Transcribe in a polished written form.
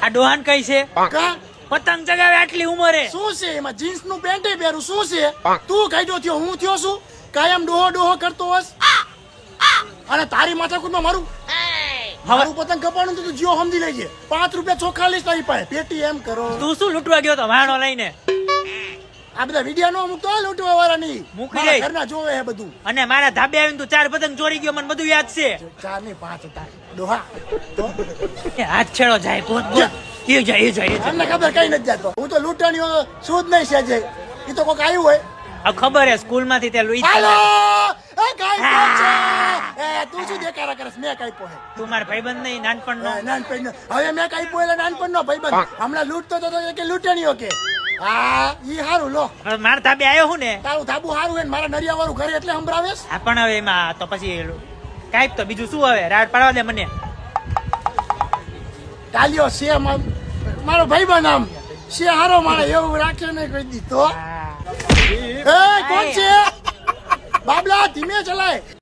આ ડોહાન કઈ છે કા પતંગ ચગાવે આટલી ઉંમરે શું છે એમાં જીન્સ નું પેન્ટ પહેરું શું છે તું કાઢ્યો થયો હું થયો છું કાયમ ડોહો ડોહો કરતો હોસ અને તારી માથાકૂટમાં મારું પતંગ કપાણું તું જીઓ સમજી લેજે 5 રૂપિયા ચોખ્ખા લઈશ તારી પાસે પેટી એમ કરો તું શું લૂંટવા ગયો તો વાણો લઈને આ બધા વિડિયા નો મૂકતો લૂંટવા વાળા નહીં મૂકી દે. ઘરના જોવે હે બધું અને મારા ધાબે આવીને તું 4 પતંગ ચોરી ગયો મને બધું યાદ છે 4 ની 5 હતા ડોહા તો એ હાથ છેડો જાય પોત પોત એ જાય અમને ખબર કઈ નથી જાતો હું તો લૂંટણીઓ શું જ નહીં સેજે એ તો કોક આવ્યું હોય આ ખબર હે સ્કૂલ માંથી તે લુઈ હાલો એ કાઈ છે એ તું શું દેખાડા કરસ મેં કાઈ પોહે તું માર ભાઈબંધ નહીં નાનપણનો નાનપણ હવે મેં કાઈ પોહેલા નાનપણ નો ભાઈબંધ હમણાં લૂંટતો તો કે લૂંટણીઓ કે હા ઈ હારું લો હવે માર ધાબે આવ્યો હું ને તારું ધાબુ હારું હે ને મારા નરિયા વાળું ઘરે એટલે સંભળાવેશ આ પણ હવે એમાં તો પછી કાંઈક તો બીજું શું હવે રાડ પાડવા દે મને ટાલ્યો છે મારો ભાઈબંધ આમ છે હારો મારે એવું રાખે નહીં કોઈ દી તો એ કોણ છે બાબલા ધીમે ચલાય